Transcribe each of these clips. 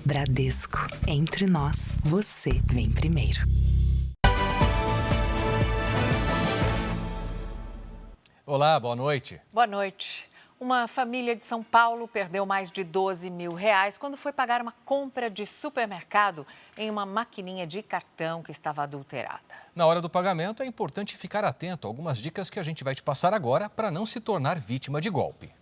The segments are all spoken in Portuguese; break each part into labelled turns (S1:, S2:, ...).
S1: Bradesco. Entre nós, você vem primeiro.
S2: Olá, boa noite.
S3: Boa noite. Uma família de São Paulo perdeu mais de R$12 mil quando foi pagar uma compra de supermercado em uma maquininha de cartão que estava adulterada.
S2: Na hora do pagamento, é importante ficar atento a algumas dicas que a gente vai te passar agora para não se tornar vítima de golpe.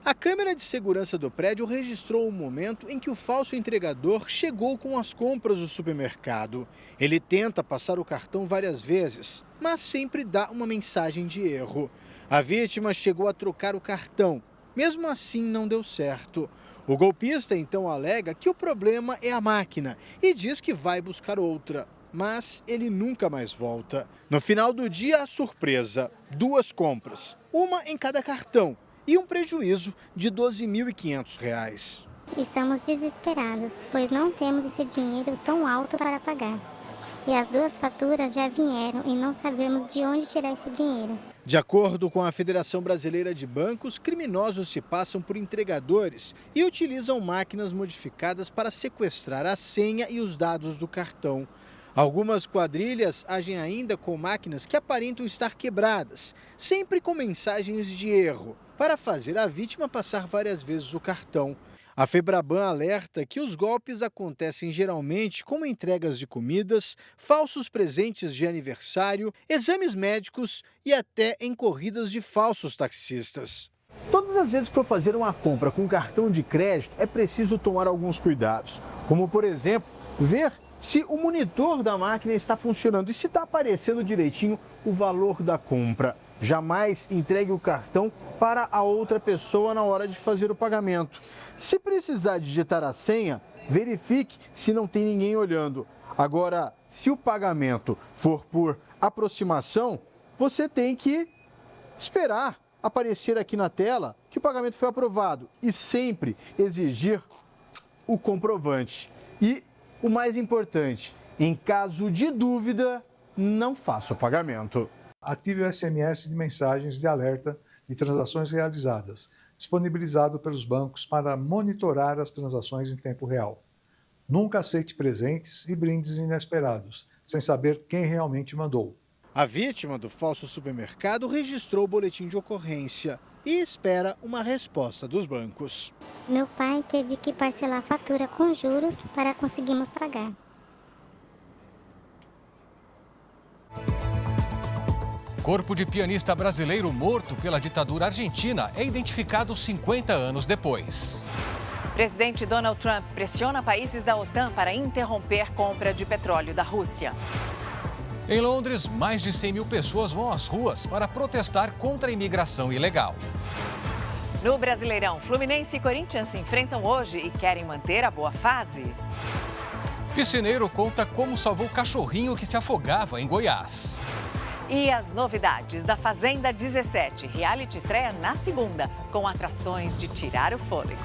S4: A câmera de segurança do prédio registrou o momento em que o falso entregador chegou com as compras do supermercado. Ele tenta passar o cartão várias vezes, mas sempre dá uma mensagem de erro. A vítima chegou a trocar o cartão, mesmo assim não deu certo. O golpista então alega que o problema é a máquina e diz que vai buscar outra. Mas ele nunca mais volta. No final do dia, a surpresa: 2 compras, uma em cada cartão, e um prejuízo de R$ 12.500.
S5: Estamos desesperados, pois não temos esse dinheiro tão alto para pagar. E as 2 faturas já vieram e não sabemos de onde tirar esse dinheiro.
S4: De acordo com a Federação Brasileira de Bancos, criminosos se passam por entregadores e utilizam máquinas modificadas para sequestrar a senha e os dados do cartão. Algumas quadrilhas agem ainda com máquinas que aparentam estar quebradas, sempre com mensagens de erro, para fazer a vítima passar várias vezes o cartão. A Febraban alerta que os golpes acontecem geralmente com entregas de comidas, falsos presentes de aniversário, exames médicos e até em corridas de falsos taxistas. Todas as vezes que for fazer uma compra com cartão de crédito, é preciso tomar alguns cuidados, como por exemplo, ver se o monitor da máquina está funcionando e se está aparecendo direitinho o valor da compra. Jamais entregue o cartão para a outra pessoa na hora de fazer o pagamento. Se precisar digitar a senha, verifique se não tem ninguém olhando. Agora, se o pagamento for por aproximação, você tem que esperar aparecer aqui na tela que o pagamento foi aprovado e sempre exigir o comprovante. E o mais importante, em caso de dúvida, não faça o pagamento.
S6: Ative o SMS de mensagens de alerta de transações realizadas, disponibilizado pelos bancos para monitorar as transações em tempo real. Nunca aceite presentes e brindes inesperados, sem saber quem realmente mandou.
S4: A vítima do falso supermercado registrou o boletim de ocorrência e espera uma resposta dos bancos.
S5: Meu pai teve que parcelar a fatura com juros para conseguirmos pagar.
S2: Corpo de pianista brasileiro morto pela ditadura argentina é identificado 50 anos depois.
S3: Presidente Donald Trump pressiona países da OTAN para interromper compra de petróleo da Rússia.
S2: Em Londres, mais de 100 mil pessoas vão às ruas para protestar contra a imigração ilegal.
S3: No Brasileirão, Fluminense e Corinthians se enfrentam hoje e querem manter a boa fase.
S2: Piscineiro conta como salvou o cachorrinho que se afogava em Goiás.
S3: E as novidades da Fazenda 17. Reality estreia na segunda, com atrações de tirar o fôlego.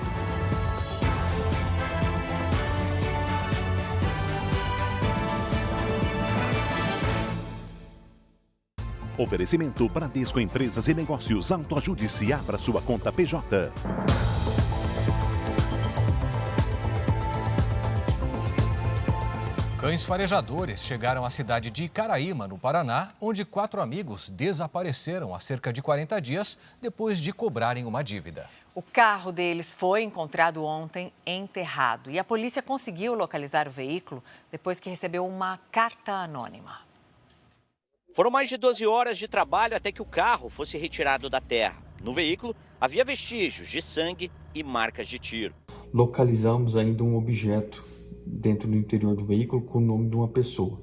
S7: Oferecimento Bradesco Empresas e Negócios. Autoajude-se e abra sua conta PJ.
S2: Cães farejadores chegaram à cidade de Icaraíma, no Paraná, onde 4 amigos desapareceram há cerca de 40 dias depois de cobrarem uma dívida.
S3: O carro deles foi encontrado ontem enterrado e a polícia conseguiu localizar o veículo depois que recebeu uma carta anônima.
S8: Foram mais de 12 horas de trabalho até que o carro fosse retirado da terra. No veículo havia vestígios de sangue e marcas de tiro.
S9: Localizamos ainda um objeto dentro do interior do veículo com o nome de uma pessoa.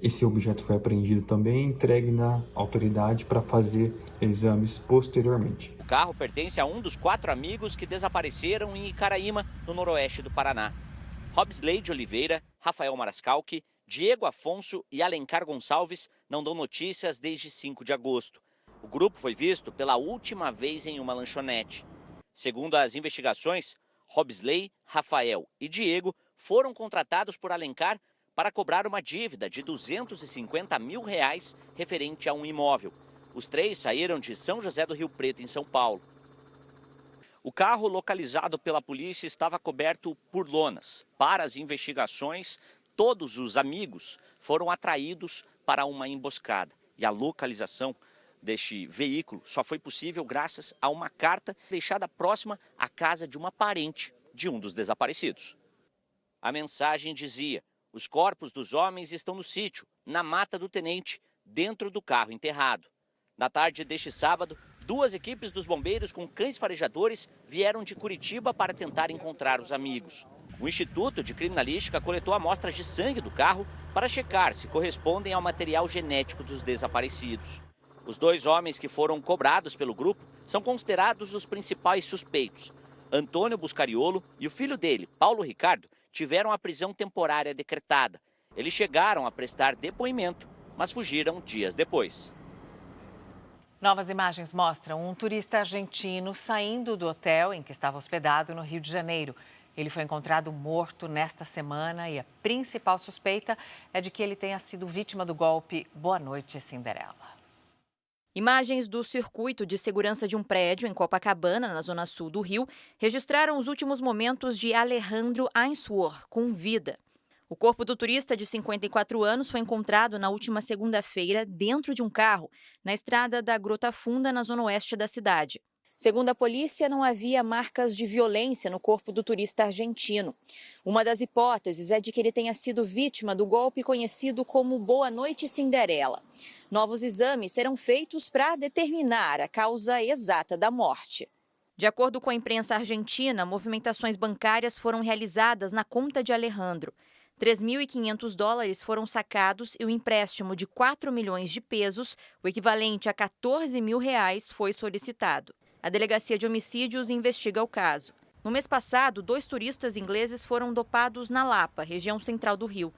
S9: Esse objeto foi apreendido também e entregue na autoridade para fazer exames posteriormente.
S8: O carro pertence a um dos 4 amigos que desapareceram em Icaraíma, no noroeste do Paraná. Robsley de Oliveira, Rafael Marascalchi, Diego Afonso e Alencar Gonçalves não dão notícias desde 5 de agosto. O grupo foi visto pela última vez em uma lanchonete. Segundo as investigações, Robsley, Rafael e Diego foram contratados por Alencar para cobrar uma dívida de R$250 mil referente a um imóvel. Os 3 saíram de São José do Rio Preto, em São Paulo. O carro localizado pela polícia estava coberto por lonas. Para as investigações, todos os amigos foram atraídos para uma emboscada. E a localização deste veículo só foi possível graças a uma carta deixada próxima à casa de uma parente de um dos desaparecidos. A mensagem dizia: os corpos dos homens estão no sítio, na mata do tenente, dentro do carro enterrado. Na tarde deste sábado, 2 equipes dos bombeiros com cães farejadores vieram de Curitiba para tentar encontrar os amigos. O Instituto de Criminalística coletou amostras de sangue do carro para checar se correspondem ao material genético dos desaparecidos. Os 2 homens que foram cobrados pelo grupo são considerados os principais suspeitos. Antônio Buscariolo e o filho dele, Paulo Ricardo, tiveram a prisão temporária decretada. Eles chegaram a prestar depoimento, mas fugiram dias depois.
S3: Novas imagens mostram um turista argentino saindo do hotel em que estava hospedado no Rio de Janeiro. Ele foi encontrado morto nesta semana e a principal suspeita é de que ele tenha sido vítima do golpe Boa Noite, Cinderela.
S10: Imagens do circuito de segurança de um prédio em Copacabana, na zona sul do Rio, registraram os últimos momentos de Alejandro Ainsworth, com vida. O corpo do turista de 54 anos foi encontrado na última segunda-feira dentro de um carro, na estrada da Grota Funda, na zona oeste da cidade. Segundo a polícia, não havia marcas de violência no corpo do turista argentino. Uma das hipóteses é de que ele tenha sido vítima do golpe conhecido como Boa Noite Cinderela. Novos exames serão feitos para determinar a causa exata da morte. De acordo com a imprensa argentina, movimentações bancárias foram realizadas na conta de Alejandro. $3.500 foram sacados e o empréstimo de 4 milhões de pesos, o equivalente a R$14 mil, foi solicitado. A Delegacia de Homicídios investiga o caso. No mês passado, 2 turistas ingleses foram dopados na Lapa, região central do Rio.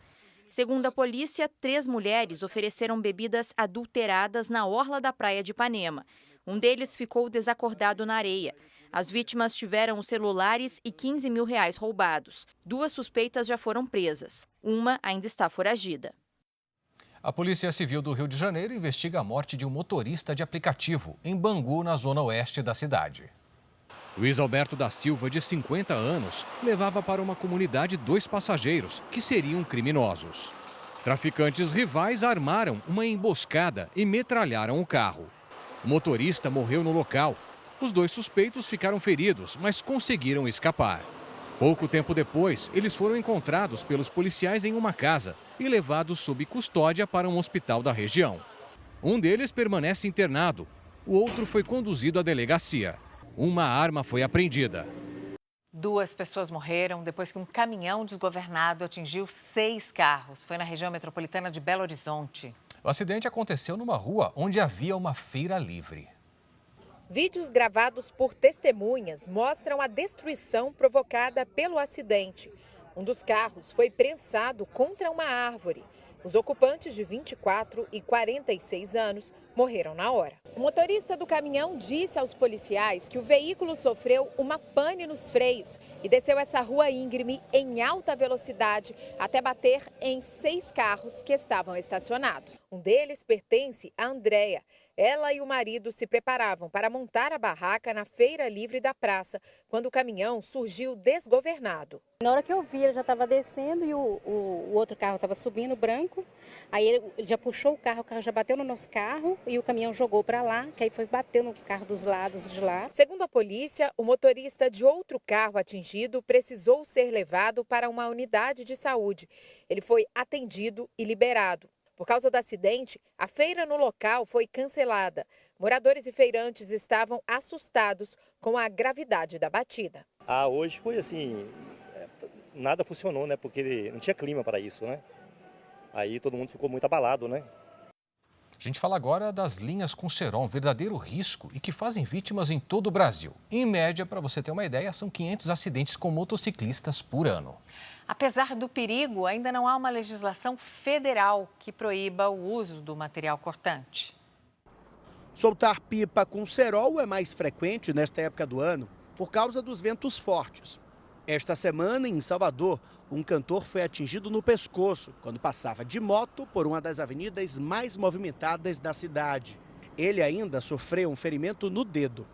S10: Segundo a polícia, 3 mulheres ofereceram bebidas adulteradas na orla da praia de Ipanema. Um deles ficou desacordado na areia. As vítimas tiveram os celulares e R$15 mil roubados. 2 suspeitas já foram presas. Uma ainda está foragida.
S2: A Polícia Civil do Rio de Janeiro investiga a morte de um motorista de aplicativo em Bangu, na zona oeste da cidade. Luiz Alberto da Silva, de 50 anos, levava para uma comunidade 2 passageiros que seriam criminosos. Traficantes rivais armaram uma emboscada e metralharam o carro. O motorista morreu no local. Os 2 suspeitos ficaram feridos, mas conseguiram escapar. Pouco tempo depois, eles foram encontrados pelos policiais em uma casa e levados sob custódia para um hospital da região. Um deles permanece internado, o outro foi conduzido à delegacia. Uma arma foi apreendida.
S3: 2 pessoas morreram depois que um caminhão desgovernado atingiu 6 carros. Foi na região metropolitana de Belo Horizonte.
S2: O acidente aconteceu numa rua onde havia uma feira livre.
S11: Vídeos gravados por testemunhas mostram a destruição provocada pelo acidente. Um dos carros foi prensado contra uma árvore. Os ocupantes de 24 e 46 anos morreram na hora. O motorista do caminhão disse aos policiais que o veículo sofreu uma pane nos freios e desceu essa rua íngreme em alta velocidade até bater em 6 carros que estavam estacionados. Um deles pertence a Andréia. Ela e o marido se preparavam para montar a barraca na feira livre da praça, quando o caminhão surgiu desgovernado.
S12: Na hora que eu vi, ele já estava descendo e o outro carro estava subindo, branco. Aí ele já puxou o carro já bateu no nosso carro e o caminhão jogou para lá, que aí foi bater no carro dos lados de lá.
S11: Segundo a polícia, o motorista de outro carro atingido precisou ser levado para uma unidade de saúde. Ele foi atendido e liberado. Por causa do acidente, a feira no local foi cancelada. Moradores e feirantes estavam assustados com a gravidade da batida.
S13: Hoje foi assim, nada funcionou, né? Porque não tinha clima para isso, né? Aí todo mundo ficou muito abalado, né?
S2: A gente fala agora das linhas com cerol, um verdadeiro risco e que fazem vítimas em todo o Brasil. Em média, para você ter uma ideia, são 500 acidentes com motociclistas por ano.
S3: Apesar do perigo, ainda não há uma legislação federal que proíba o uso do material cortante.
S14: Soltar pipa com cerol é mais frequente nesta época do ano por causa dos ventos fortes. Esta semana, em Salvador, um cantor foi atingido no pescoço quando passava de moto por uma das avenidas mais movimentadas da cidade. Ele ainda sofreu um ferimento no dedo.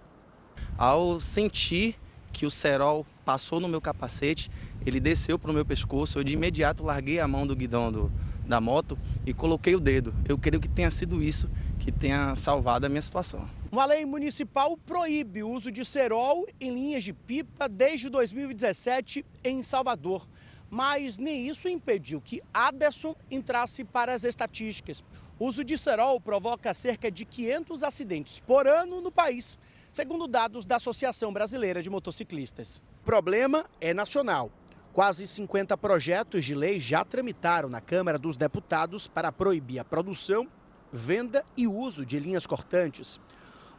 S15: Ao sentir que o cerol passou no meu capacete, ele desceu para o meu pescoço, eu de imediato larguei a mão do guidão da moto e coloquei o dedo. Eu creio que tenha sido isso que tenha salvado a minha situação.
S14: Uma lei municipal proíbe o uso de cerol em linhas de pipa desde 2017 em Salvador. Mas nem isso impediu que Aderson entrasse para as estatísticas. O uso de cerol provoca cerca de 500 acidentes por ano no país, segundo dados da Associação Brasileira de Motociclistas. O problema é nacional. Quase 50 projetos de lei já tramitaram na Câmara dos Deputados para proibir a produção, venda e uso de linhas cortantes.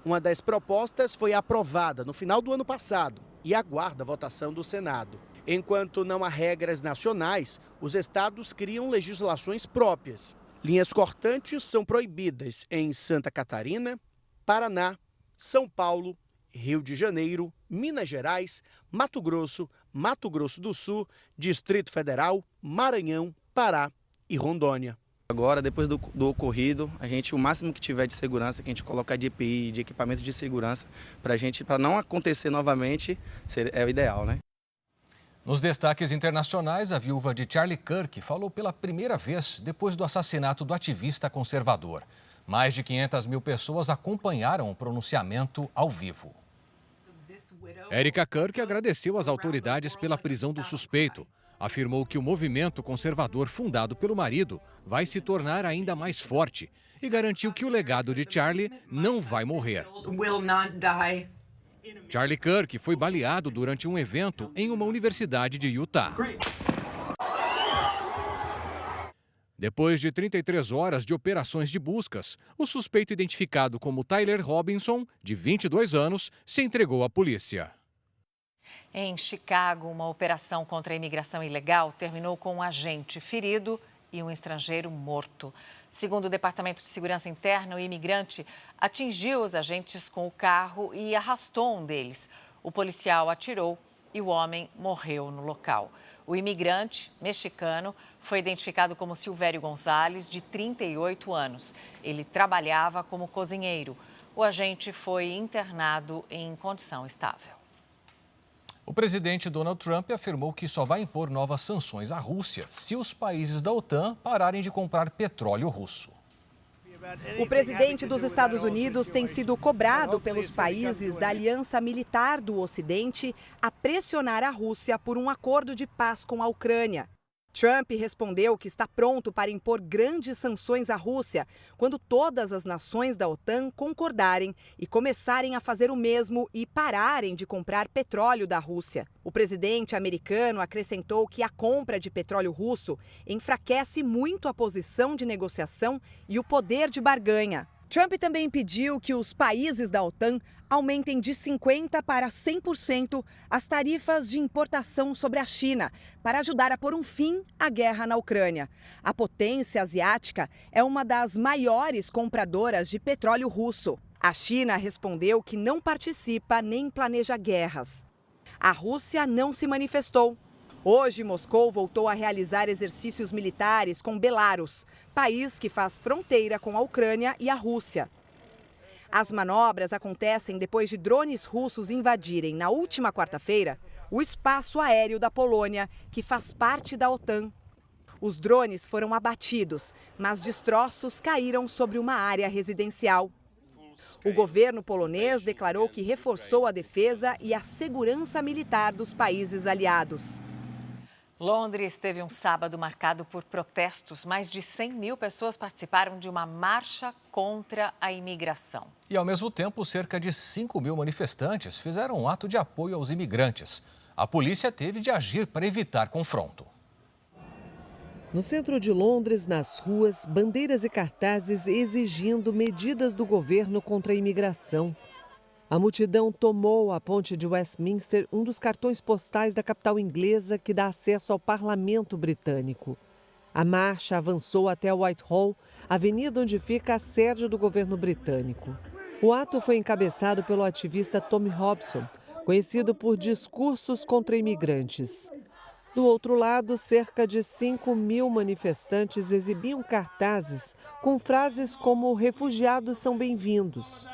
S14: Uma das propostas foi aprovada no final do ano passado e aguarda a votação do Senado. Enquanto não há regras nacionais, os estados criam legislações próprias. Linhas cortantes são proibidas em Santa Catarina, Paraná, São Paulo, Rio de Janeiro, Minas Gerais, Mato Grosso do Sul, Distrito Federal, Maranhão, Pará e Rondônia.
S15: Agora, depois do ocorrido, o máximo que tiver de segurança, que a gente colocar de EPI, de equipamento de segurança, para não acontecer novamente, é o ideal, né?
S2: Nos destaques internacionais, a viúva de Charlie Kirk falou pela primeira vez depois do assassinato do ativista conservador. Mais de 500 mil pessoas acompanharam o pronunciamento ao vivo. Erika Kirk agradeceu às autoridades pela prisão do suspeito. Afirmou que o movimento conservador fundado pelo marido vai se tornar ainda mais forte e garantiu que o legado de Charlie não vai morrer. Charlie Kirk foi baleado durante um evento em uma universidade de Utah. Depois de 33 horas de operações de buscas, o suspeito identificado como Tyler Robinson, de 22 anos, se entregou à polícia.
S3: Em Chicago, uma operação contra a imigração ilegal terminou com um agente ferido e um estrangeiro morto. Segundo o Departamento de Segurança Interna, o imigrante atingiu os agentes com o carro e arrastou um deles. O policial atirou e o homem morreu no local. O imigrante mexicano foi identificado como Silvério Gonzalez, de 38 anos. Ele trabalhava como cozinheiro. O agente foi internado em condição estável. O presidente Donald Trump afirmou que só vai impor novas sanções à Rússia se os países da OTAN pararem de comprar petróleo russo.
S16: O presidente dos Estados Unidos tem sido cobrado pelos países da Aliança Militar do Ocidente a pressionar a Rússia por um acordo de paz com a Ucrânia. Trump respondeu que está pronto para impor grandes sanções à Rússia quando todas as nações da OTAN concordarem e começarem a fazer o mesmo e pararem de comprar petróleo da Rússia. O presidente americano acrescentou que a compra de petróleo russo enfraquece muito a posição de negociação e o poder de barganha. Trump também pediu que os países da OTAN aumentem de 50% para 100% as tarifas de importação sobre a China, para ajudar a pôr um fim à guerra na Ucrânia. A potência asiática é uma das maiores compradoras de petróleo russo. A China respondeu que não participa nem planeja guerras. A Rússia não se manifestou. Hoje, Moscou voltou a realizar exercícios militares com Belarus, país que faz fronteira com a Ucrânia e a Rússia. As manobras acontecem depois de drones russos invadirem, na última quarta-feira, o espaço aéreo da Polônia, que faz parte da OTAN. Os drones foram abatidos, mas destroços caíram sobre uma área residencial. O governo polonês declarou que reforçou a defesa e a segurança militar dos países aliados.
S3: Londres teve um sábado marcado por protestos. Mais de 100 mil pessoas participaram de uma marcha contra a imigração.
S2: E, ao mesmo tempo, cerca de 5 mil manifestantes fizeram um ato de apoio aos imigrantes. A polícia teve de agir para evitar confronto.
S17: No centro de Londres, nas ruas, bandeiras e cartazes exigindo medidas do governo contra a imigração. A multidão tomou a ponte de Westminster, um dos cartões postais da capital inglesa que dá acesso ao parlamento britânico. A marcha avançou até Whitehall, avenida onde fica a sede do governo britânico. O ato foi encabeçado pelo ativista Tommy Robson, conhecido por discursos contra imigrantes. Do outro lado, cerca de 5 mil manifestantes exibiam cartazes com frases como "refugiados são bem-vindos".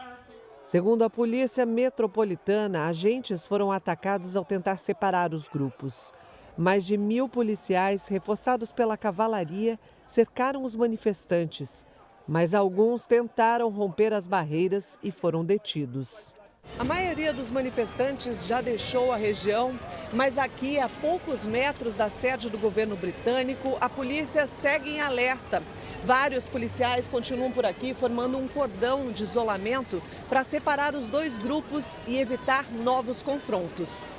S17: Segundo a Polícia Metropolitana, agentes foram atacados ao tentar separar os grupos. Mais de 1.000 policiais, reforçados pela cavalaria, cercaram os manifestantes, mas alguns tentaram romper as barreiras e foram detidos. A maioria dos manifestantes já deixou a região, mas aqui, a poucos metros da sede do governo britânico, a polícia segue em alerta. Vários policiais continuam por aqui, formando um cordão de isolamento para separar os dois grupos e evitar novos confrontos.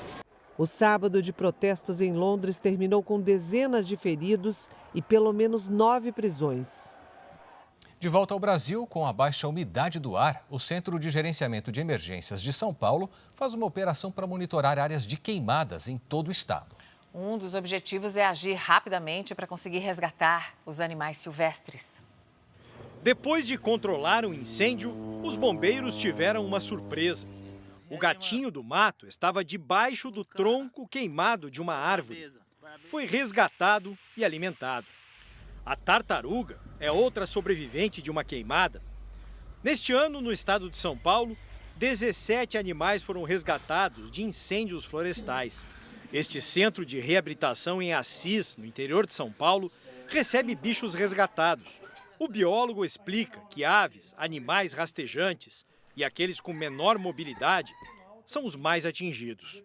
S17: O sábado de protestos em Londres terminou com dezenas de feridos e pelo menos 9 prisões.
S2: De volta ao Brasil, com a baixa umidade do ar, o Centro de Gerenciamento de Emergências de São Paulo faz uma operação para monitorar áreas de queimadas em todo o estado.
S3: Um dos objetivos é agir rapidamente para conseguir resgatar os animais silvestres.
S18: Depois de controlar o incêndio, os bombeiros tiveram uma surpresa. O gatinho do mato estava debaixo do tronco queimado de uma árvore. Foi resgatado e alimentado. A tartaruga é outra sobrevivente de uma queimada. Neste ano, no estado de São Paulo, 17 animais foram resgatados de incêndios florestais. Este centro de reabilitação em Assis, no interior de São Paulo, recebe bichos resgatados. O biólogo explica que aves, animais rastejantes e aqueles com menor mobilidade são os mais atingidos.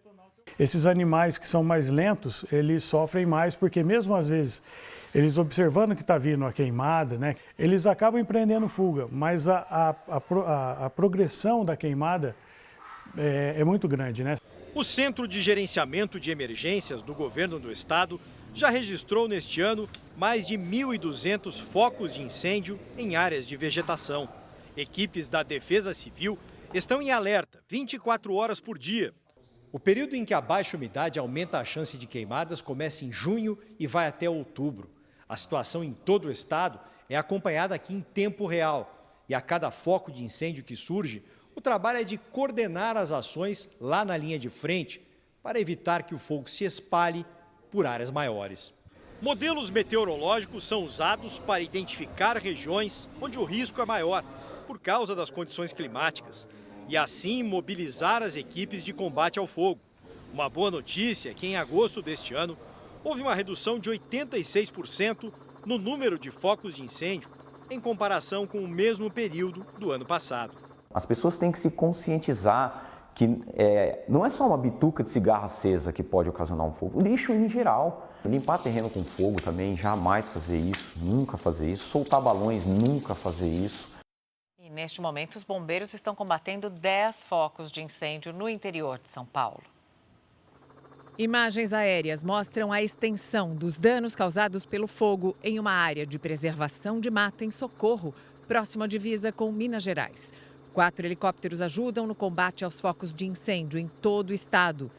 S19: Esses animais que são mais lentos, eles sofrem mais porque mesmo às vezes eles observando que está vindo a queimada, né, eles acabam empreendendo fuga, mas a progressão da queimada é muito grande, né?
S18: O Centro de Gerenciamento de Emergências do Governo do Estado já registrou neste ano mais de 1.200 focos de incêndio em áreas de vegetação. Equipes da Defesa Civil estão em alerta 24 horas por dia.
S20: O período em que a baixa umidade aumenta a chance de queimadas começa em junho e vai até outubro. A situação em todo o estado é acompanhada aqui em tempo real e a cada foco de incêndio que surge, o trabalho é de coordenar as ações lá na linha de frente para evitar que o fogo se espalhe por áreas maiores.
S18: Modelos meteorológicos são usados para identificar regiões onde o risco é maior por causa das condições climáticas e assim mobilizar as equipes de combate ao fogo. Uma boa notícia é que em agosto deste ano houve uma redução de 86% no número de focos de incêndio em comparação com o mesmo período do ano passado.
S21: As pessoas têm que se conscientizar que não é só uma bituca de cigarro acesa que pode ocasionar um fogo. O lixo em geral. Limpar terreno com fogo também, jamais fazer isso, nunca fazer isso. Soltar balões, nunca fazer isso.
S3: E neste momento, os bombeiros estão combatendo 10 focos de incêndio no interior de São Paulo. Imagens aéreas mostram a extensão dos danos causados pelo fogo em uma área de preservação de mata em Socorro, próximo à divisa com Minas Gerais. 4 helicópteros ajudam no combate aos focos de incêndio em todo o estado.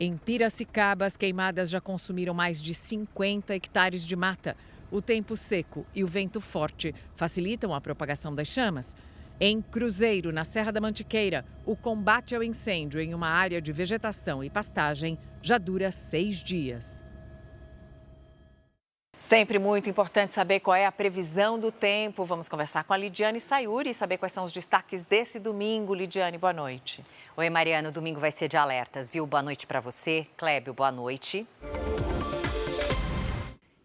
S3: Em Piracicaba, as queimadas já consumiram mais de 50 hectares de mata. O tempo seco e o vento forte facilitam a propagação das chamas. Em Cruzeiro, na Serra da Mantiqueira, o combate ao incêndio em uma área de vegetação e pastagem já dura 6 dias. Sempre muito importante saber qual é a previsão do tempo. Vamos conversar com a Lidiane Sayuri e saber quais são os destaques desse domingo. Lidiane, boa noite.
S22: Oi, Mariana. O domingo vai ser de alertas, viu? Boa noite para você. Clébio, boa noite.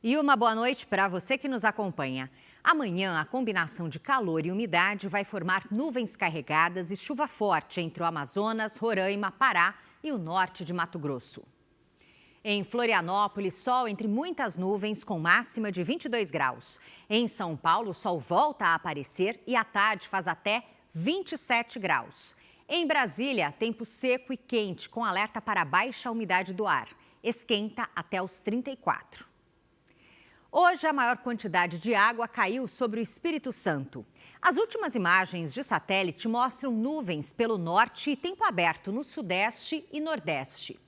S22: E uma boa noite para você que nos acompanha. Amanhã, a combinação de calor e umidade vai formar nuvens carregadas e chuva forte entre o Amazonas, Roraima, Pará e o norte de Mato Grosso. Em Florianópolis, sol entre muitas nuvens com máxima de 22 graus. Em São Paulo, o sol volta a aparecer e à tarde faz até 27 graus. Em Brasília, tempo seco e quente com alerta para baixa umidade do ar. Esquenta até os 34. Hoje, a maior quantidade de água caiu sobre o Espírito Santo. As últimas imagens de satélite mostram nuvens pelo norte e tempo aberto no sudeste e nordeste.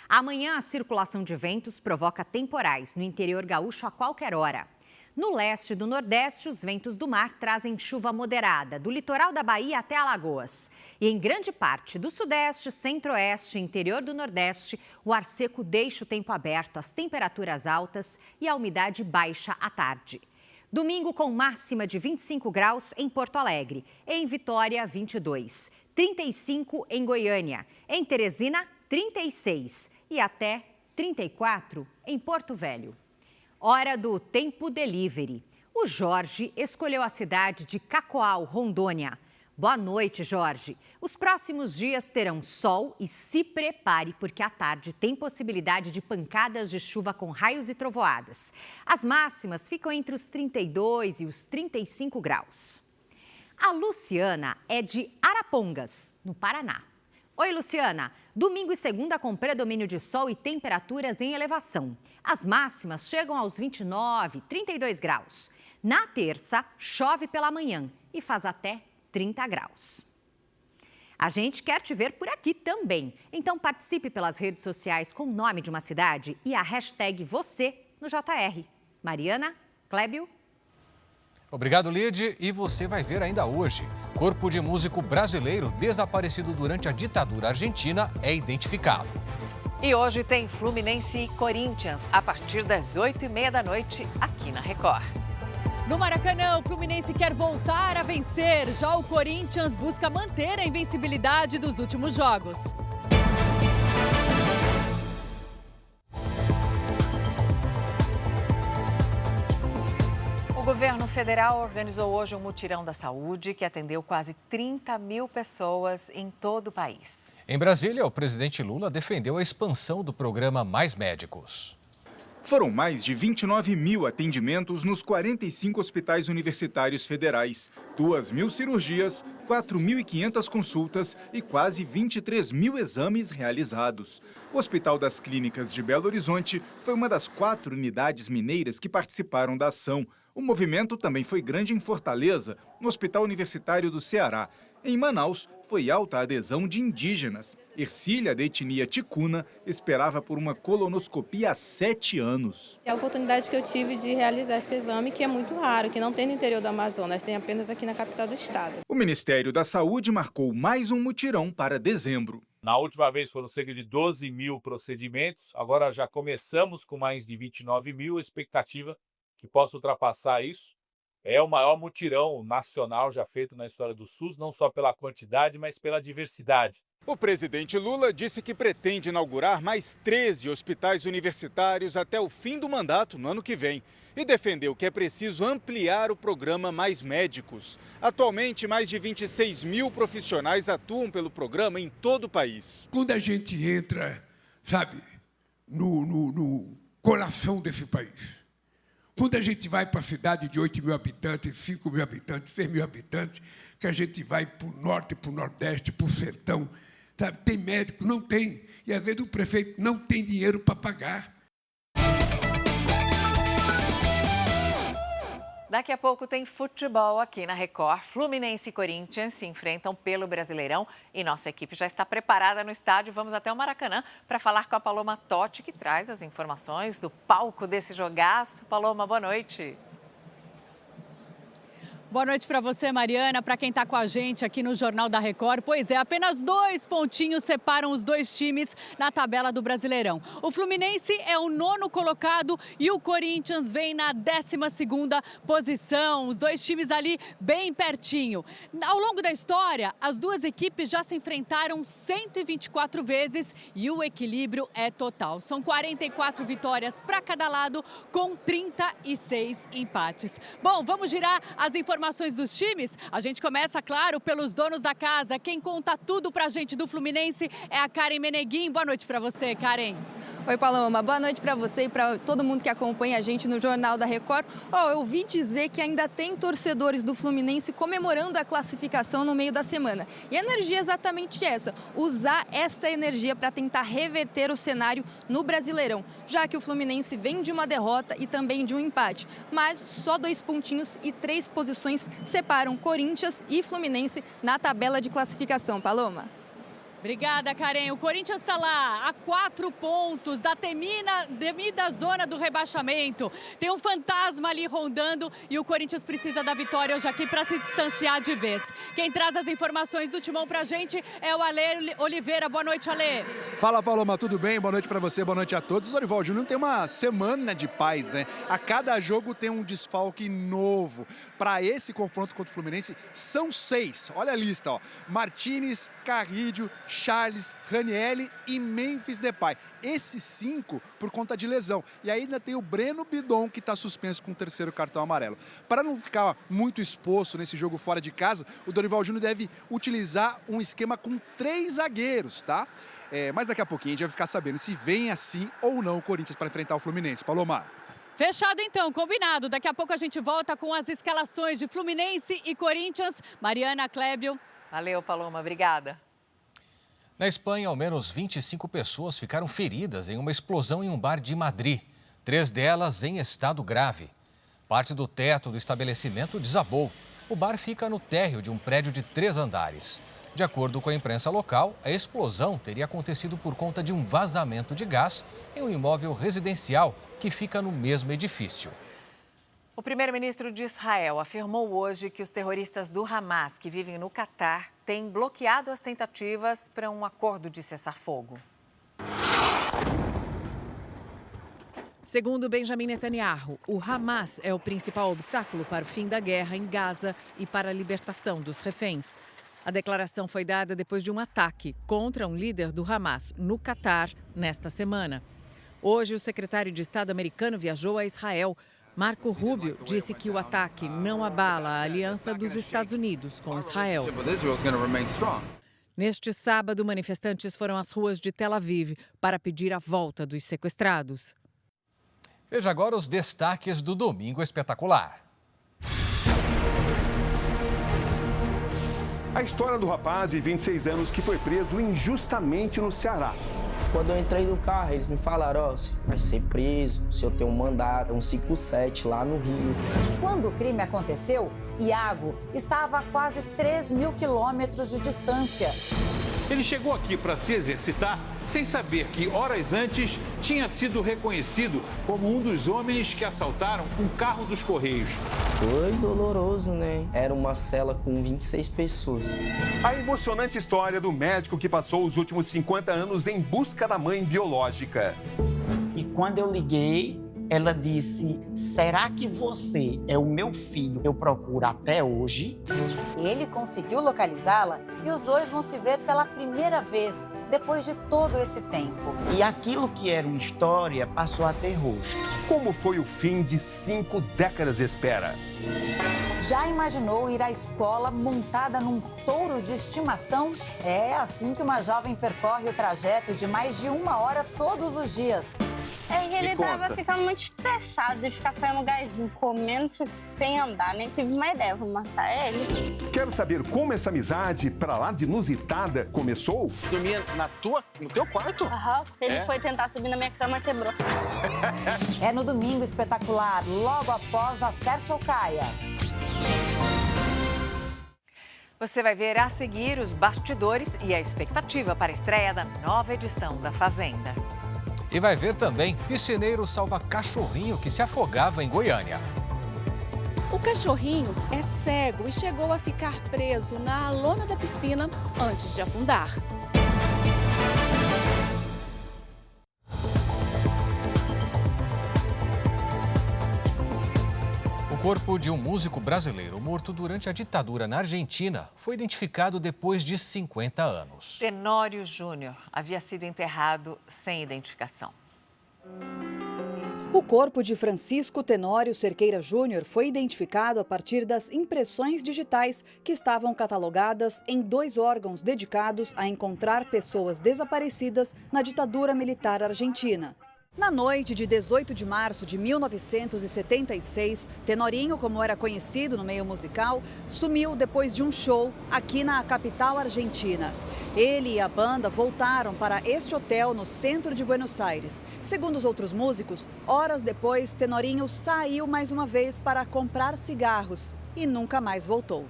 S22: Amanhã, a circulação de ventos provoca temporais no interior gaúcho a qualquer hora. No leste e do nordeste, os ventos do mar trazem chuva moderada, do litoral da Bahia até Alagoas. E em grande parte do sudeste, centro-oeste e interior do nordeste, o ar seco deixa o tempo aberto, as temperaturas altas e a umidade baixa à tarde. Domingo com máxima de 25 graus em Porto Alegre, em Vitória, 22. 35 em Goiânia. Em Teresina, 36 e até 34 em Porto Velho. Hora do Tempo Delivery. O Jorge escolheu a cidade de Cacoal, Rondônia. Boa noite, Jorge. Os próximos dias terão sol e se prepare, porque à tarde tem possibilidade de pancadas de chuva com raios e trovoadas. As máximas ficam entre os 32 e os 35 graus. A Luciana é de Arapongas, no Paraná. Oi, Luciana. Domingo e segunda com predomínio de sol e temperaturas em elevação. As máximas chegam aos 29, 32 graus. Na terça, chove pela manhã e faz até 30 graus. A gente quer te ver por aqui também. Então participe pelas redes sociais com o nome de uma cidade e a hashtag você no JR. Mariana, Clébio.
S2: Obrigado, Lide. E você vai ver ainda hoje. Corpo de músico brasileiro desaparecido durante a ditadura argentina é identificado.
S3: E hoje tem Fluminense e Corinthians, a partir das 8h30 da noite, aqui na Record.
S1: No Maracanã, o Fluminense quer voltar a vencer. Já o Corinthians busca manter a invencibilidade dos últimos jogos.
S3: O governo federal organizou hoje um mutirão da saúde que atendeu quase 30 mil pessoas em todo o país.
S2: Em Brasília, o presidente Lula defendeu a expansão do programa Mais Médicos.
S6: Foram mais de 29 mil atendimentos nos 45 hospitais universitários federais, 2.000 cirurgias, 4.500 consultas e quase 23 mil exames realizados. O Hospital das Clínicas de Belo Horizonte foi uma das 4 unidades mineiras que participaram da ação. O movimento também foi grande em Fortaleza, no Hospital Universitário do Ceará. Em Manaus, foi alta a adesão de indígenas. Ercília, da etnia ticuna, esperava por uma colonoscopia há 7 anos.
S23: É a oportunidade que eu tive de realizar esse exame, que é muito raro, que não tem no interior do Amazonas, tem apenas aqui na capital do estado.
S6: O Ministério da Saúde marcou mais um mutirão para dezembro.
S24: Na última vez foram cerca de 12 mil procedimentos, agora já começamos com mais de 29 mil, a expectativa que possa ultrapassar isso. É o maior mutirão nacional já feito na história do SUS, não só pela quantidade, mas pela diversidade.
S6: O presidente Lula disse que pretende inaugurar mais 13 hospitais universitários até o fim do mandato no ano que vem e defendeu que é preciso ampliar o programa Mais Médicos. Atualmente, mais de 26 mil profissionais atuam pelo programa em todo o país.
S25: Quando a gente entra, sabe, no coração desse país, quando a gente vai para a cidade de 8 mil habitantes, 5 mil habitantes, 6 mil habitantes, que a gente vai para o norte, para o nordeste, para o sertão, sabe? Tem médico? Não tem. E às vezes o prefeito não tem dinheiro para pagar.
S3: Daqui a pouco tem futebol aqui na Record. Fluminense e Corinthians se enfrentam pelo Brasileirão e nossa equipe já está preparada no estádio. Vamos até o Maracanã para falar com a Paloma Totti, que traz as informações do palco desse jogaço. Paloma, boa noite.
S1: Boa noite para você, Mariana, para quem está com a gente aqui no Jornal da Record. Pois é, apenas 2 pontinhos separam os 2 times na tabela do Brasileirão. O Fluminense é o 9º colocado e o Corinthians vem na 12ª posição. Os 2 times ali bem pertinho. Ao longo da história, as 2 equipes já se enfrentaram 124 vezes e o equilíbrio é total. São 44 vitórias para cada lado, com 36 empates. Bom, vamos girar as informações dos times. A gente começa, claro, pelos donos da casa. Quem conta tudo pra gente do Fluminense é a Karen Meneguin. Boa noite pra você, Karen.
S26: Oi, Paloma. Boa noite para você e para todo mundo que acompanha a gente no Jornal da Record. Eu ouvi dizer que ainda tem torcedores do Fluminense comemorando a classificação no meio da semana. E a energia é exatamente essa, usar essa energia para tentar reverter o cenário no Brasileirão, já que o Fluminense vem de uma derrota e também de um empate. Mas só 2 pontinhos e 3 posições separam Corinthians e Fluminense na tabela de classificação. Paloma.
S1: Obrigada, Karen. O Corinthians está lá a 4 pontos da temida zona do rebaixamento. Tem um fantasma ali rondando e o Corinthians precisa da vitória hoje aqui para se distanciar de vez. Quem traz as informações do Timão pra gente é o Ale Oliveira. Boa noite, Ale.
S4: Fala, Paloma, tudo bem? Boa noite para você, boa noite a todos. O Dorival Júnior tem uma semana de paz, né? A cada jogo tem um desfalque novo. Para esse confronto contra o Fluminense, são 6. Olha a lista, ó. Martínez, Carrídio, Charles, Ranieri e Memphis Depay. Esses 5 por conta de lesão. E ainda tem o Breno Bidon, que está suspenso com o 3º cartão amarelo. Para não ficar muito exposto nesse jogo fora de casa, o Dorival Júnior deve utilizar um esquema com 3 zagueiros, tá? Mas daqui a pouquinho a gente vai ficar sabendo se vem assim ou não o Corinthians para enfrentar o Fluminense. Paloma.
S1: Fechado então, combinado. Daqui a pouco a gente volta com as escalações de Fluminense e Corinthians. Mariana, Clébio.
S3: Valeu, Paloma. Obrigada.
S2: Na Espanha, ao menos 25 pessoas ficaram feridas em uma explosão em um bar de Madrid. 3 delas em estado grave. Parte do teto do estabelecimento desabou. O bar fica no térreo de um prédio de 3 andares. De acordo com a imprensa local, a explosão teria acontecido por conta de um vazamento de gás em um imóvel residencial que fica no mesmo edifício.
S3: O primeiro-ministro de Israel afirmou hoje que os terroristas do Hamas que vivem no Catar têm bloqueado as tentativas para um acordo de cessar-fogo.
S5: Segundo Benjamin Netanyahu, o Hamas é o principal obstáculo para o fim da guerra em Gaza e para a libertação dos reféns. A declaração foi dada depois de um ataque contra um líder do Hamas no Catar nesta semana. Hoje, o secretário de Estado americano viajou a Israel. Marco Rubio disse que o ataque não abala a aliança dos Estados Unidos com Israel. Neste sábado, manifestantes foram às ruas de Tel Aviv para pedir a volta dos sequestrados.
S2: Veja agora os destaques do Domingo Espetacular.
S7: A história do rapaz de 26 anos que foi preso injustamente no Ceará.
S8: Quando eu entrei no carro, eles me falaram, ó, você vai ser preso, se eu tenho um mandato, um 57 lá no Rio.
S9: Quando o crime aconteceu, Iago estava a quase 3.000 quilômetros de distância.
S10: Ele chegou aqui para se exercitar sem saber que, horas antes, tinha sido reconhecido como um dos homens que assaltaram um carro dos Correios.
S8: Foi doloroso, né? Era uma cela com 26 pessoas.
S7: A emocionante história do médico que passou os últimos 50 anos em busca da mãe biológica.
S27: E quando eu liguei, ela disse, será que você é o meu filho que eu procuro até hoje?
S9: Ele conseguiu localizá-la e os dois vão se ver pela primeira vez, depois de todo esse tempo.
S27: E aquilo que era uma história passou a ter rosto.
S7: Como foi o fim de 5 décadas de espera?
S9: Já imaginou ir à escola montada num touro de estimação? É assim que uma jovem percorre o trajeto de mais de 1 hora todos os dias.
S28: É que ele tava ficando muito estressado de ficar só em um lugarzinho, comendo sem andar, né? Tive uma ideia, vou mostrar ele.
S7: Quero saber como essa amizade pra lá de inusitada começou?
S27: Dormia no teu quarto?
S28: Aham, ele foi tentar subir na minha cama, quebrou.
S9: É no Domingo Espetacular, logo após Acerte ou Caia.
S3: Você vai ver a seguir os bastidores e a expectativa para a estreia da nova edição da Fazenda.
S2: E vai ver também piscineiro salva cachorrinho que se afogava em Goiânia.
S29: O cachorrinho é cego e chegou a ficar preso na lona da piscina antes de afundar.
S2: O corpo de um músico brasileiro morto durante a ditadura na Argentina foi identificado depois de 50 anos.
S3: Tenório Júnior havia sido enterrado sem identificação.
S30: O corpo de Francisco Tenório Cerqueira Júnior foi identificado a partir das impressões digitais que estavam catalogadas em 2 órgãos dedicados a encontrar pessoas desaparecidas na ditadura militar argentina. Na noite de 18 de março de 1976, Tenorinho, como era conhecido no meio musical, sumiu depois de um show aqui na capital argentina. Ele e a banda voltaram para este hotel no centro de Buenos Aires. Segundo os outros músicos, horas depois, Tenorinho saiu mais uma vez para comprar cigarros e nunca mais voltou.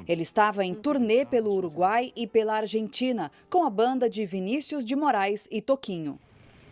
S30: Ele estava em turnê pelo Uruguai e pela Argentina, com a banda de Vinícius de Moraes e Toquinho.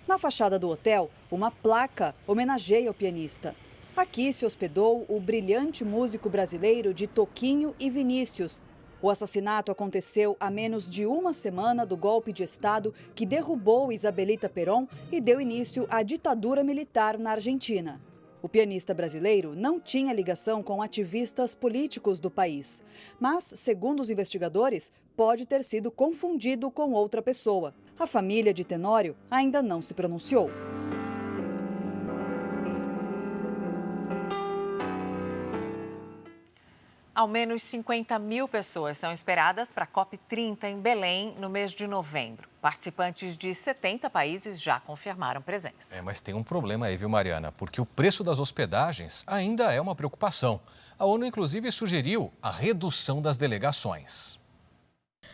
S30: Na fachada do hotel, uma placa homenageia o pianista. Aqui se hospedou o brilhante músico brasileiro de Toquinho e Vinícius. O assassinato aconteceu a menos de uma semana do golpe de Estado que derrubou Isabelita Perón e deu início à ditadura militar na Argentina. O pianista brasileiro não tinha ligação com ativistas políticos do país, mas, segundo os investigadores, pode ter sido confundido com outra pessoa. A família de Tenório ainda não se pronunciou.
S3: Ao menos 50 mil pessoas são esperadas para a COP30 em Belém no mês de novembro. Participantes de 70 países já confirmaram presença.
S2: Mas tem um problema aí, viu, Mariana? Porque o preço das hospedagens ainda é uma preocupação. A ONU, inclusive, sugeriu a redução das delegações.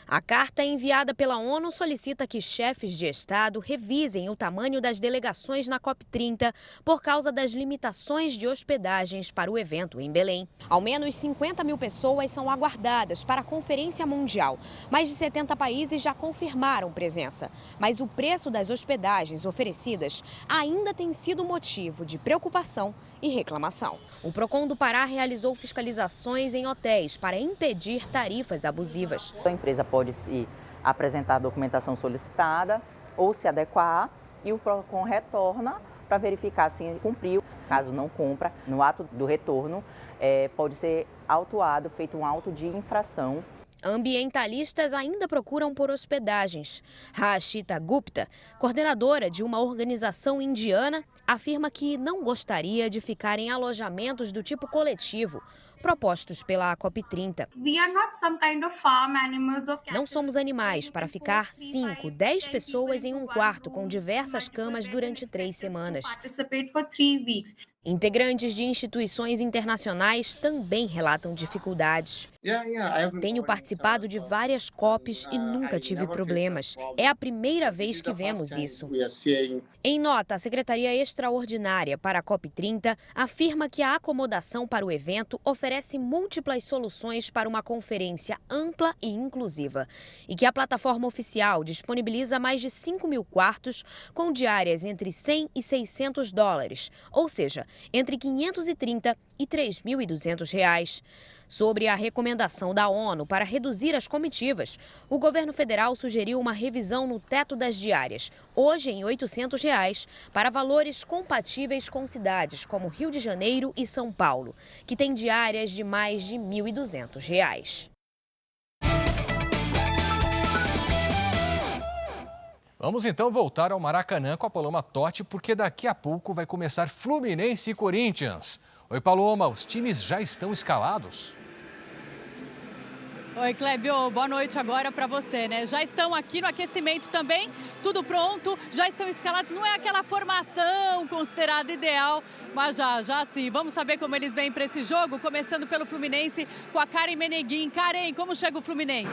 S11: A carta enviada pela ONU solicita que chefes de Estado revisem o tamanho das delegações na COP30 por causa das limitações de hospedagens para o evento em Belém. Ao menos 50 mil pessoas são aguardadas para a Conferência Mundial. Mais de 70 países já confirmaram presença. Mas o preço das hospedagens oferecidas ainda tem sido motivo de preocupação e reclamação. O Procon do Pará realizou fiscalizações em hotéis para impedir tarifas abusivas.
S12: A empresa pode se apresentar a documentação solicitada ou se adequar e o Procon retorna para verificar se cumpriu. Caso não cumpra, no ato do retorno, pode ser autuado, feito um auto de infração.
S11: Ambientalistas ainda procuram por hospedagens. Rashita Gupta, coordenadora de uma organização indiana, afirma que não gostaria de ficar em alojamentos do tipo coletivo, propostos pela COP30. Não somos animais para ficar 5, 10 pessoas em um quarto com diversas camas durante 3 semanas. Integrantes de instituições internacionais também relatam dificuldades. Tenho participado de várias COPs e nunca tive problemas. É a primeira vez que vemos isso. Em nota, a Secretaria Extraordinária para a COP30 afirma que a acomodação para o evento oferece múltiplas soluções para uma conferência ampla e inclusiva e que a plataforma oficial disponibiliza mais de 5 mil quartos com diárias entre $100 e $600, ou seja, entre R$530 e R$3.200. Sobre a recomendação da ONU para reduzir as comitivas, o governo federal sugeriu uma revisão no teto das diárias, hoje em R$800, para valores compatíveis com cidades como Rio de Janeiro e São Paulo, que têm diárias de mais de R$1.200.
S2: Vamos então voltar ao Maracanã com a Paloma Totti, porque daqui a pouco vai começar Fluminense e Corinthians. Oi, Paloma, os times já estão escalados?
S1: Oi, Clébio, boa noite agora para você, né? Já estão aqui no aquecimento também, tudo pronto, já estão escalados. Não é aquela formação considerada ideal, mas já sim. Vamos saber como eles vêm para esse jogo, começando pelo Fluminense com a Karen Meneguin. Karen, como chega o Fluminense?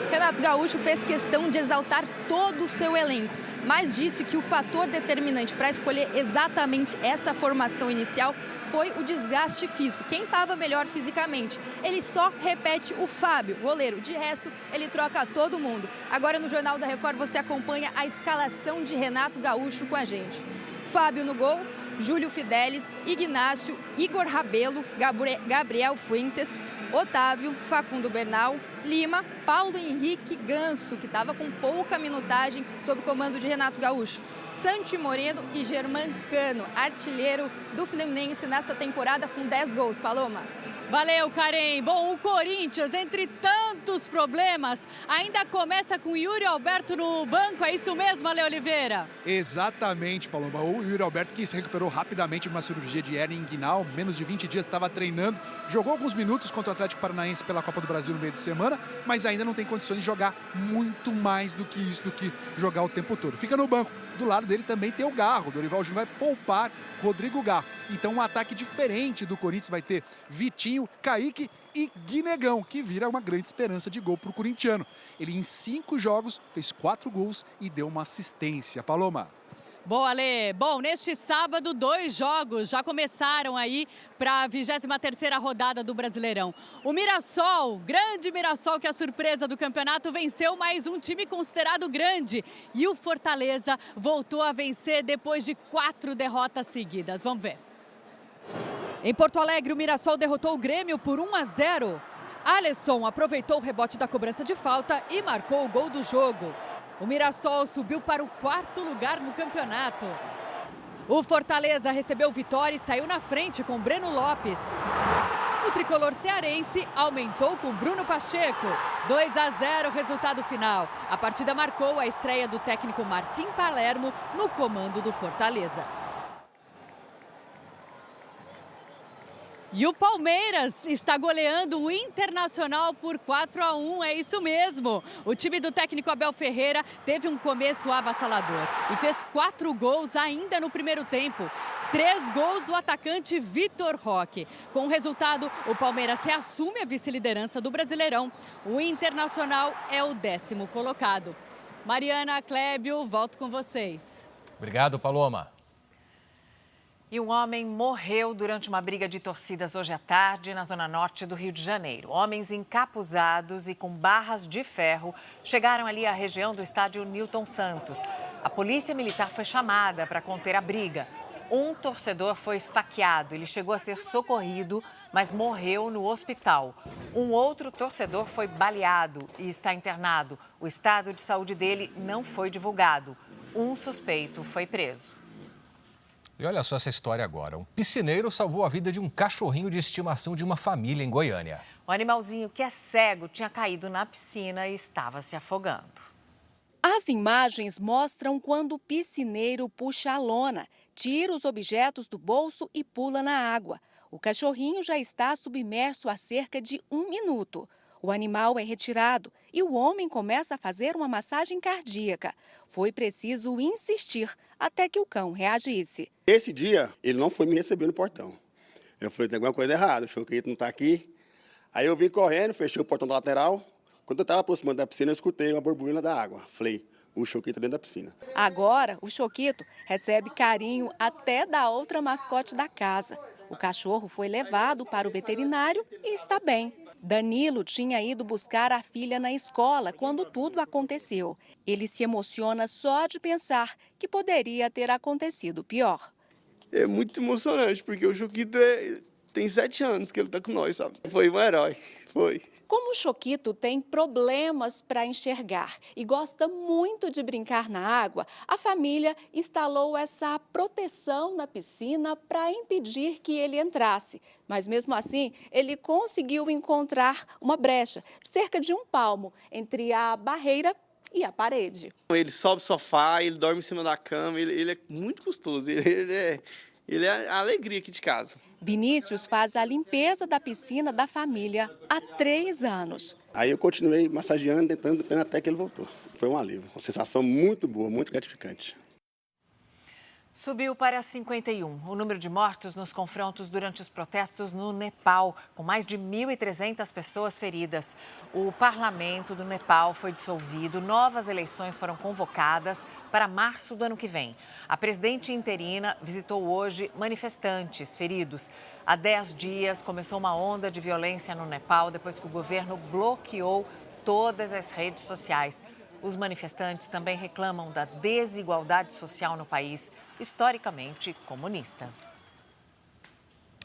S26: Renato Gaúcho fez questão de exaltar todo o seu elenco, mas disse que o fator determinante para escolher exatamente essa formação inicial foi o desgaste físico. Quem estava melhor fisicamente? Ele só repete o Fábio, goleiro. De resto, ele troca todo mundo. Agora no Jornal da Record você acompanha a escalação de Renato Gaúcho com a gente. Fábio no gol, Júlio Fidelis, Ignácio, Igor Rabelo, Gabriel Fuentes, Otávio, Facundo Bernal, Lima, Paulo Henrique Ganso, que estava com pouca minutagem sob o comando de Renato Gaúcho, Santi Moreno e Germán Cano, artilheiro do Fluminense nesta temporada com 10 gols. Paloma.
S1: Valeu, Karen. Bom, o Corinthians, entre tantos problemas, ainda começa com Yuri Alberto no banco. É isso mesmo, Ale Oliveira?
S4: Exatamente, Paloma. O Yuri Alberto, que se recuperou rapidamente de uma cirurgia de hérnia inguinal, menos de 20 dias estava treinando, jogou alguns minutos contra o Atlético Paranaense pela Copa do Brasil no meio de semana, mas ainda não tem condições de jogar muito mais do que isso, do que jogar o tempo todo. Fica no banco. Do lado dele também tem o Garro. O Dorival Júnior vai poupar Rodrigo Garro. Então um ataque diferente do Corinthians vai ter Vitinho, Kaique e Guinegão, que vira uma grande esperança de gol para o corintiano. Ele em 5 jogos fez 4 gols e deu uma assistência. Paloma.
S1: Boa, Lê. Bom, neste sábado, 2 jogos já começaram aí para a 23ª rodada do Brasileirão. O Mirassol, grande Mirassol, que é a surpresa do campeonato, venceu mais um time considerado grande. E o Fortaleza voltou a vencer depois de 4 derrotas seguidas. Vamos ver. Em Porto Alegre, o Mirassol derrotou o Grêmio por 1-0. Alisson aproveitou o rebote da cobrança de falta e marcou o gol do jogo. O Mirassol subiu para o 4º lugar no campeonato. O Fortaleza recebeu vitória e saiu na frente com Breno Lopes. O tricolor cearense aumentou com Bruno Pacheco. 2-0 resultado final. A partida marcou a estreia do técnico Martim Palermo no comando do Fortaleza. E o Palmeiras está goleando o Internacional por 4-1, é isso mesmo. O time do técnico Abel Ferreira teve um começo avassalador e fez 4 gols ainda no primeiro tempo. 3 gols do atacante Vitor Roque. Com o resultado, o Palmeiras reassume a vice-liderança do Brasileirão. O Internacional é o 10º colocado. Mariana, Clébio, volto com vocês.
S2: Obrigado, Paloma.
S3: E um homem morreu durante uma briga de torcidas hoje à tarde na zona norte do Rio de Janeiro. Homens encapuzados e com barras de ferro chegaram ali à região do estádio Nilton Santos. A polícia militar foi chamada para conter a briga. Um torcedor foi esfaqueado. Ele chegou a ser socorrido, mas morreu no hospital. Um outro torcedor foi baleado e está internado. O estado de saúde dele não foi divulgado. Um suspeito foi preso.
S2: E olha só essa história agora. Um piscineiro salvou a vida de um cachorrinho de estimação de uma família em Goiânia.
S3: O animalzinho, que é cego, tinha caído na piscina e estava se afogando.
S29: As imagens mostram quando o piscineiro puxa a lona, tira os objetos do bolso e pula na água. O cachorrinho já está submerso há cerca de 1 minuto. O animal é retirado e o homem começa a fazer uma massagem cardíaca. Foi preciso insistir até que o cão reagisse.
S13: Esse dia, ele não foi me receber no portão. Eu falei, tem alguma coisa errada, o choquito não está aqui. Aí eu vim correndo, fechei o portão da lateral. Quando eu estava aproximando da piscina, eu escutei uma borbulha da água. Falei, o choquito dentro da piscina.
S29: Agora, o choquito recebe carinho até da outra mascote da casa. O cachorro foi levado para o veterinário e está bem. Danilo tinha ido buscar a filha na escola quando tudo aconteceu. Ele se emociona só de pensar que poderia ter acontecido pior.
S13: É muito emocionante, porque o Choquito tem 7 anos que ele está com nós, sabe? Foi um herói, foi.
S29: Como o Choquito tem problemas para enxergar e gosta muito de brincar na água, a família instalou essa proteção na piscina para impedir que ele entrasse. Mas mesmo assim, ele conseguiu encontrar uma brecha de cerca de 1 palmo entre a barreira e a parede.
S13: Ele sobe o sofá, ele dorme em cima da cama, ele é muito gostoso, ele é a alegria aqui de casa.
S29: Vinícius faz a limpeza da piscina da família há 3 anos.
S13: Aí eu continuei massageando, tentando até que ele voltou. Foi um alívio, uma sensação muito boa, muito gratificante.
S3: Subiu para 51 o número de mortos nos confrontos durante os protestos no Nepal, com mais de 1.300 pessoas feridas. O parlamento do Nepal foi dissolvido, novas eleições foram convocadas para março do ano que vem. A presidente interina visitou hoje manifestantes feridos. Há 10 dias começou uma onda de violência no Nepal depois que o governo bloqueou todas as redes sociais. Os manifestantes também reclamam da desigualdade social no país, historicamente comunista.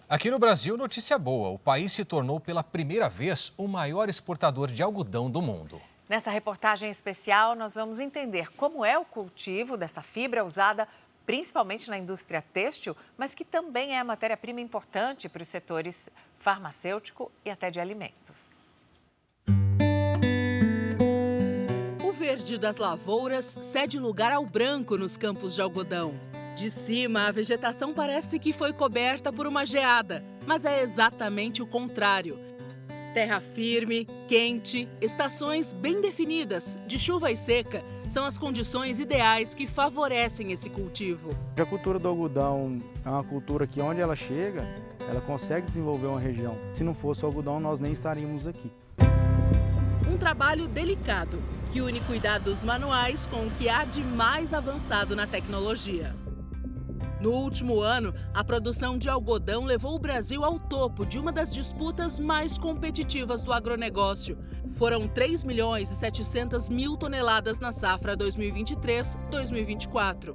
S2: Aqui no Brasil, notícia boa. O país se tornou pela primeira vez o maior exportador de algodão do mundo.
S3: Nesta reportagem especial, nós vamos entender como é o cultivo dessa fibra usada principalmente na indústria têxtil, mas que também é matéria-prima importante para os setores farmacêutico e até de alimentos.
S29: O verde das lavouras cede lugar ao branco nos campos de algodão. De cima, a vegetação parece que foi coberta por uma geada, mas é exatamente o contrário. Terra firme, quente, estações bem definidas, de chuva e seca, são as condições ideais que favorecem esse cultivo.
S14: A cultura do algodão é uma cultura que, onde ela chega, ela consegue desenvolver uma região. Se não fosse o algodão, nós nem estaríamos aqui.
S29: Um trabalho delicado, que une cuidados manuais com o que há de mais avançado na tecnologia. No último ano, a produção de algodão levou o Brasil ao topo de uma das disputas mais competitivas do agronegócio. Foram 3.700.000 toneladas na safra 2023-2024.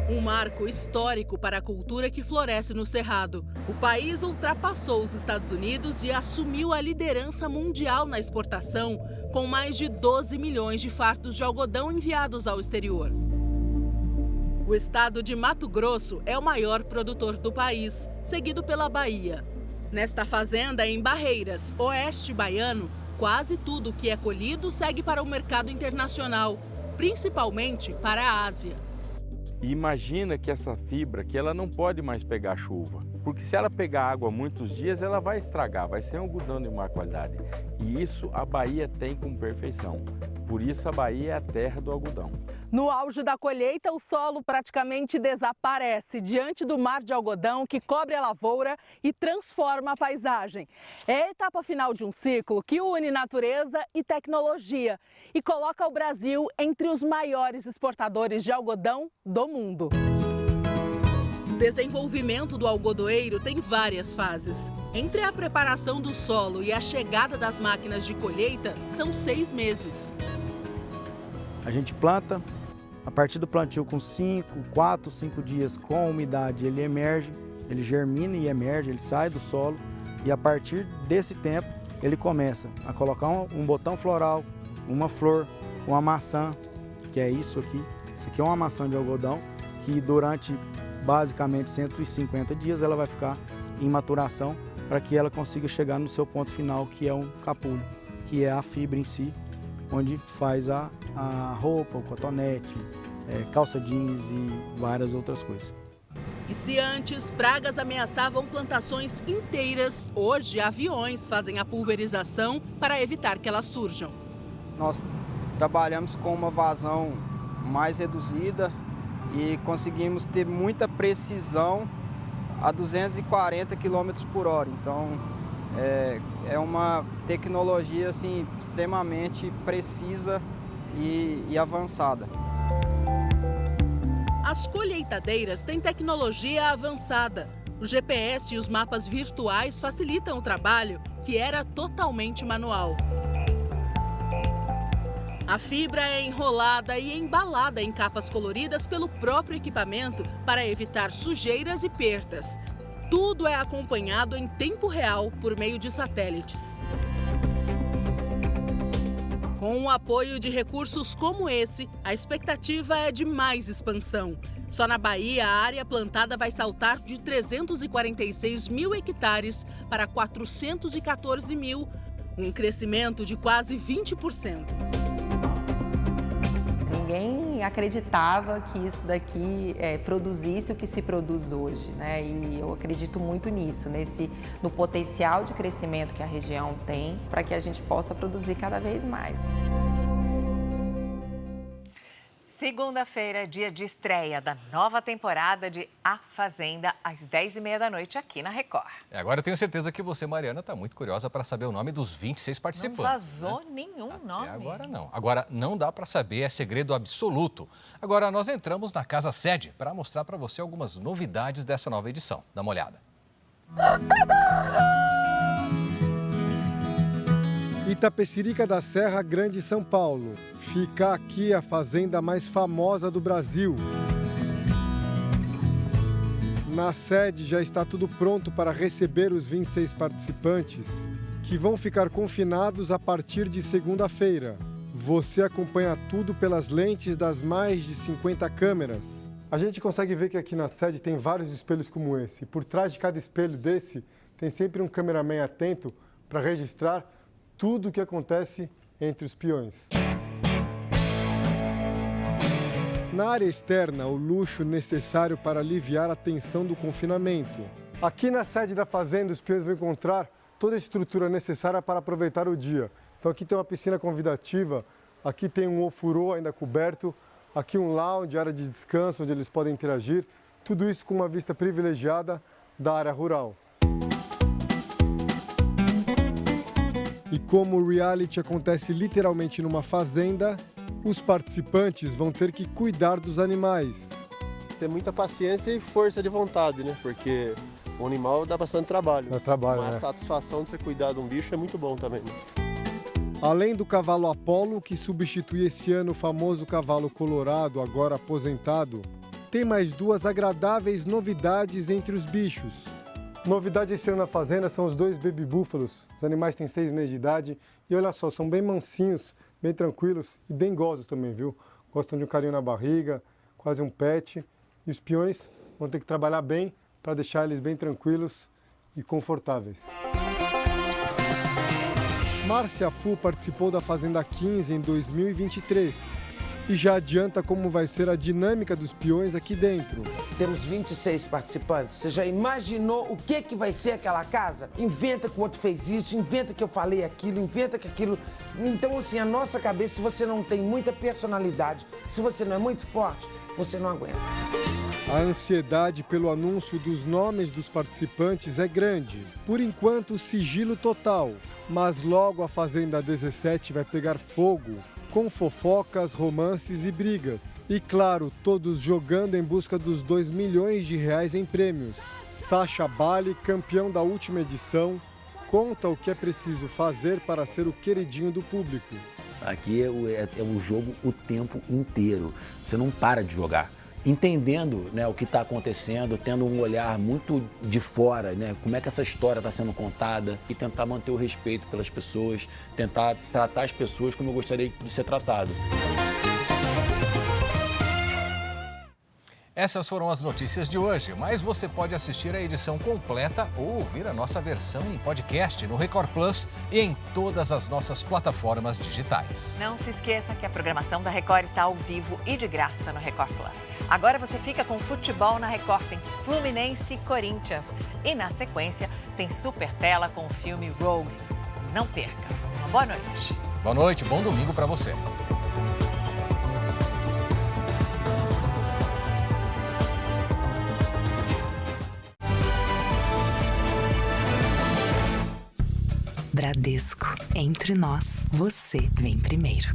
S29: Um marco histórico para a cultura que floresce no Cerrado. O país ultrapassou os Estados Unidos e assumiu a liderança mundial na exportação, com mais de 12 milhões de fardos de algodão enviados ao exterior. O estado de Mato Grosso é o maior produtor do país, seguido pela Bahia. Nesta fazenda, em Barreiras, oeste baiano, quase tudo que é colhido segue para o mercado internacional, principalmente para a Ásia.
S15: E imagina que essa fibra, que ela não pode mais pegar chuva, porque se ela pegar água muitos dias, ela vai estragar, vai ser um algodão de má qualidade. E isso a Bahia tem com perfeição. Por isso a Bahia é a terra do algodão.
S29: No auge da colheita, o solo praticamente desaparece diante do mar de algodão que cobre a lavoura e transforma a paisagem. É a etapa final de um ciclo que une natureza e tecnologia e coloca o Brasil entre os maiores exportadores de algodão do mundo. O desenvolvimento do algodoeiro tem várias fases. Entre a preparação do solo e a chegada das máquinas de colheita, são 6 meses.
S14: A gente planta, a partir do plantio com 4, 5 dias com umidade, ele emerge, ele germina e emerge, ele sai do solo e a partir desse tempo ele começa a colocar um botão floral, uma flor, uma maçã, que é isso aqui. Isso aqui é uma maçã de algodão que durante basicamente 150 dias ela vai ficar em maturação para que ela consiga chegar no seu ponto final, que é um capulho, que é a fibra em si, onde faz a roupa, o cotonete, calça jeans e várias outras coisas.
S29: E se antes pragas ameaçavam plantações inteiras, hoje aviões fazem a pulverização para evitar que elas surjam.
S16: Nós trabalhamos com uma vazão mais reduzida e conseguimos ter muita precisão a 240 km por hora. Então, é uma tecnologia assim, extremamente precisa e avançada.
S29: As colheitadeiras têm tecnologia avançada. O GPS e os mapas virtuais facilitam o trabalho, que era totalmente manual. A fibra é enrolada e embalada em capas coloridas pelo próprio equipamento para evitar sujeiras e perdas. Tudo é acompanhado em tempo real por meio de satélites. Com o apoio de recursos como esse, a expectativa é de mais expansão. Só na Bahia, a área plantada vai saltar de 346 mil hectares para 414 mil, um crescimento de quase 20%.
S17: Ninguém acreditava que isso daqui produzisse o que se produz hoje, né? E eu acredito muito nisso, no potencial de crescimento que a região tem para que a gente possa produzir cada vez mais.
S3: Segunda-feira, dia de estreia da nova temporada de A Fazenda, às 10h30 da noite, aqui na Record.
S2: Agora eu tenho certeza que você, Mariana, está muito curiosa para saber o nome dos 26 participantes.
S3: Não vazou nenhum nome.
S2: Agora não. Agora não dá para saber, é segredo absoluto. Agora nós entramos na casa sede para mostrar para você algumas novidades dessa nova edição. Dá uma olhada.
S18: Itapecerica da Serra, Grande São Paulo. Fica aqui a fazenda mais famosa do Brasil. Na sede já está tudo pronto para receber os 26 participantes, que vão ficar confinados a partir de segunda-feira. Você acompanha tudo pelas lentes das mais de 50 câmeras. A gente consegue ver que aqui na sede tem vários espelhos como esse. Por trás de cada espelho desse, tem sempre um cameraman atento para registrar tudo o que acontece entre os peões. Na área externa, o luxo necessário para aliviar a tensão do confinamento. Aqui na sede da fazenda, os peões vão encontrar toda a estrutura necessária para aproveitar o dia. Então aqui tem uma piscina convidativa, aqui tem um ofurô ainda coberto, aqui um lounge, área de descanso, onde eles podem interagir. Tudo isso com uma vista privilegiada da área rural. E como o reality acontece literalmente numa fazenda, os participantes vão ter que cuidar dos animais.
S5: Ter muita paciência e força de vontade, né? Porque o animal dá bastante trabalho.
S18: Dá trabalho,
S5: a satisfação de você cuidar de um bicho é muito bom também, né?
S18: Além do cavalo Apollo, que substitui esse ano o famoso cavalo colorado, agora aposentado, tem mais 2 agradáveis novidades entre os bichos. Novidade esse ano na fazenda são os 2 baby búfalos. Os animais têm 6 meses de idade e olha só, são bem mansinhos, bem tranquilos e dengosos também, viu? Gostam de um carinho na barriga, quase um pet. E os peões vão ter que trabalhar bem para deixar eles bem tranquilos e confortáveis. Márcia Fu participou da Fazenda 15 em 2023 e já adianta como vai ser a dinâmica dos peões aqui dentro.
S6: Temos 26 participantes. Você já imaginou o que vai ser aquela casa? Inventa que o outro fez isso, inventa que eu falei aquilo, inventa que aquilo... Então, assim, a nossa cabeça, se você não tem muita personalidade, se você não é muito forte, você não aguenta.
S18: A ansiedade pelo anúncio dos nomes dos participantes é grande. Por enquanto, sigilo total. Mas logo a Fazenda 17 vai pegar fogo, com fofocas, romances e brigas. E claro, todos jogando em busca dos 2 milhões de reais em prêmios. Sacha Bali, campeão da última edição, conta o que é preciso fazer para ser o queridinho do público.
S10: Aqui é um jogo o tempo inteiro. Você não para de jogar. Entendendo, né, o que está acontecendo, tendo um olhar muito de fora, né, como é que essa história está sendo contada e tentar manter o respeito pelas pessoas, tentar tratar as pessoas como eu gostaria de ser tratado.
S2: Essas foram as notícias de hoje, mas você pode assistir a edição completa ou ouvir a nossa versão em podcast no Record Plus e em todas as nossas plataformas digitais.
S3: Não se esqueça que a programação da Record está ao vivo e de graça no Record Plus. Agora você fica com futebol na Record, tem Fluminense e Corinthians. E na sequência tem Super Tela com o filme Rogue. Não perca. Uma boa noite.
S2: Boa noite, bom domingo para você.
S19: Bradesco, entre nós, você vem primeiro.